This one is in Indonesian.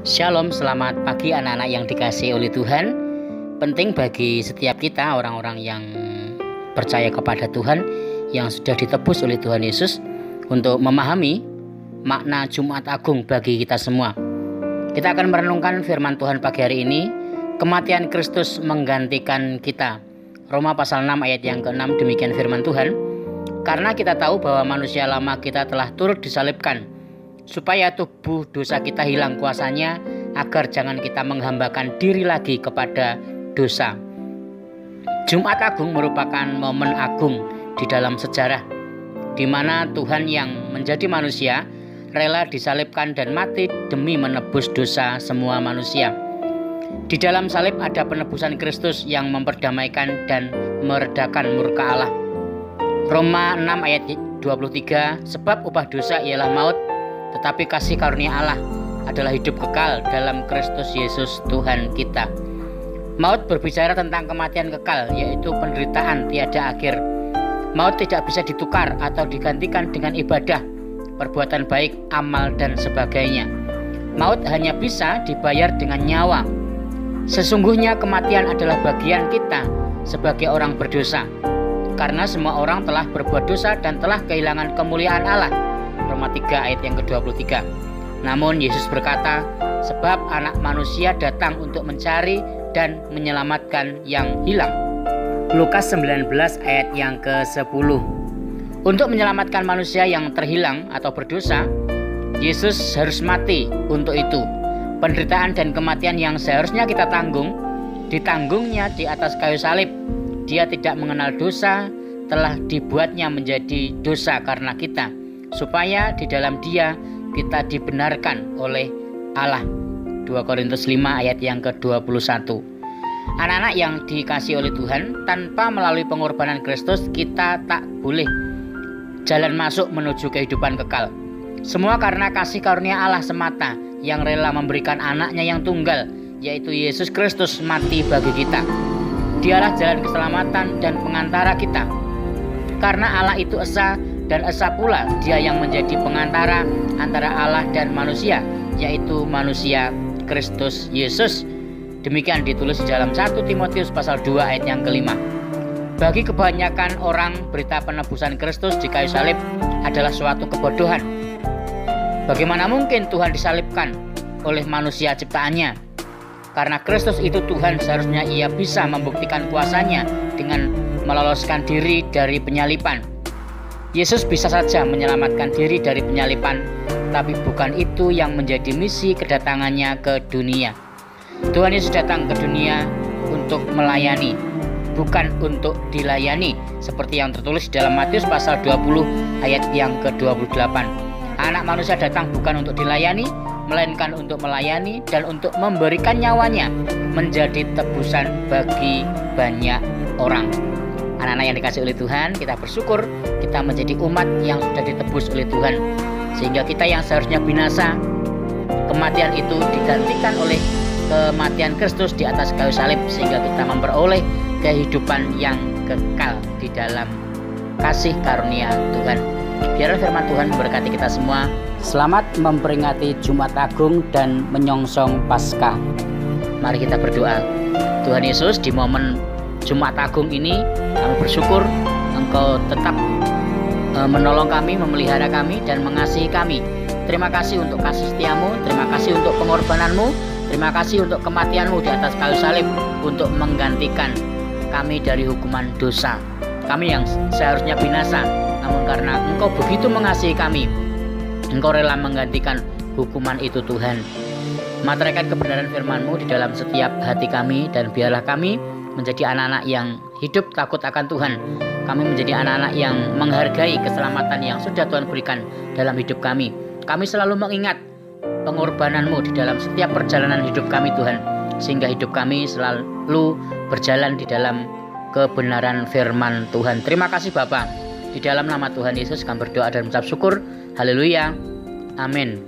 Shalom, selamat pagi anak-anak yang dikasihi oleh Tuhan. Penting bagi setiap kita, orang-orang yang percaya kepada Tuhan, yang sudah ditebus oleh Tuhan Yesus, untuk memahami makna Jumat Agung bagi kita semua. Kita akan merenungkan firman Tuhan pagi hari ini. Kematian Kristus menggantikan kita. Roma pasal 6 ayat yang ke-6, demikian firman Tuhan. Karena kita tahu bahwa manusia lama kita telah turut disalibkan, supaya tubuh dosa kita hilang kuasanya, agar jangan kita menghambakan diri lagi kepada dosa. Jumat Agung merupakan momen agung di dalam sejarah, di mana Tuhan yang menjadi manusia rela disalibkan dan mati demi menebus dosa semua manusia. Di dalam salib ada penebusan Kristus yang memperdamaikan dan meredakan murka Allah. Roma 6 ayat 23, sebab upah dosa ialah maut, tetapi kasih karunia Allah adalah hidup kekal dalam Kristus Yesus Tuhan kita. Maut berbicara tentang kematian kekal, yaitu penderitaan tiada akhir. Maut tidak bisa ditukar atau digantikan dengan ibadah, perbuatan baik, amal, dan sebagainya. Maut hanya bisa dibayar dengan nyawa. Sesungguhnya kematian adalah bagian kita sebagai orang berdosa, karena semua orang telah berbuat dosa dan telah kehilangan kemuliaan Allah. Roma 3 ayat yang ke-23. Namun Yesus berkata, sebab anak manusia datang untuk mencari dan menyelamatkan yang hilang. Lukas 19 ayat yang ke-10. Untuk menyelamatkan manusia yang terhilang atau berdosa, Yesus harus mati. Untuk itu, penderitaan dan kematian yang seharusnya kita tanggung, ditanggungnya di atas kayu salib. Dia tidak mengenal dosa, telah dibuatnya menjadi dosa karena kita, supaya di dalam Dia kita dibenarkan oleh Allah. 2 Korintus 5 ayat yang ke-21. Anak-anak yang dikasihi oleh Tuhan, tanpa melalui pengorbanan Kristus kita tak boleh jalan masuk menuju kehidupan kekal. Semua karena kasih karunia Allah semata yang rela memberikan anaknya yang tunggal, yaitu Yesus Kristus, mati bagi kita. Dialah jalan keselamatan dan pengantara kita. Karena Allah itu esa, dan esa pula Dia yang menjadi pengantara antara Allah dan manusia, yaitu manusia Kristus Yesus. Demikian ditulis di dalam 1 Timotius pasal 2 ayat yang ke-5. Bagi kebanyakan orang, berita penebusan Kristus di kayu salib adalah suatu kebodohan. Bagaimana mungkin Tuhan disalibkan oleh manusia ciptaannya? Karena Kristus itu Tuhan, seharusnya Ia bisa membuktikan kuasanya dengan meloloskan diri dari penyaliban. Yesus bisa saja menyelamatkan diri dari penyaliban, tapi bukan itu yang menjadi misi kedatangannya ke dunia. Tuhan Yesus datang ke dunia untuk melayani, bukan untuk dilayani, seperti yang tertulis dalam Matius pasal 20 ayat yang ke-28. Anak manusia datang bukan untuk dilayani, melainkan untuk melayani dan untuk memberikan nyawanya menjadi tebusan bagi banyak orang. Anak-anak yang dikasihi oleh Tuhan, kita bersyukur kita menjadi umat yang sudah ditebus oleh Tuhan, sehingga kita yang seharusnya binasa, kematian itu digantikan oleh kematian Kristus di atas kayu salib, sehingga kita memperoleh kehidupan yang kekal di dalam kasih karunia Tuhan. Biarlah firman Tuhan memberkati kita semua. Selamat memperingati Jumat Agung dan menyongsong Paskah. Mari kita berdoa. Tuhan Yesus, di momen Jumat Agung ini kami bersyukur Engkau tetap menolong kami, memelihara kami, dan mengasihi kami. Terima kasih untuk kasih setiamu, terima kasih untuk pengorbananmu, terima kasih untuk kematianmu di atas kayu salib untuk menggantikan kami dari hukuman dosa. Kami yang seharusnya binasa, namun karena Engkau begitu mengasihi kami, Engkau rela menggantikan hukuman itu. Tuhan, materaikan kebenaran firman-Mu di dalam setiap hati kami, dan biarlah kami menjadi anak-anak yang hidup takut akan Tuhan. Kami menjadi anak-anak yang menghargai keselamatan yang sudah Tuhan berikan dalam hidup kami. Kami selalu mengingat pengorbanan-Mu di dalam setiap perjalanan hidup kami, Tuhan, sehingga hidup kami selalu berjalan di dalam kebenaran firman Tuhan. Terima kasih Bapa. Di dalam nama Tuhan Yesus kami berdoa dan mengucap syukur. Haleluya. Amin.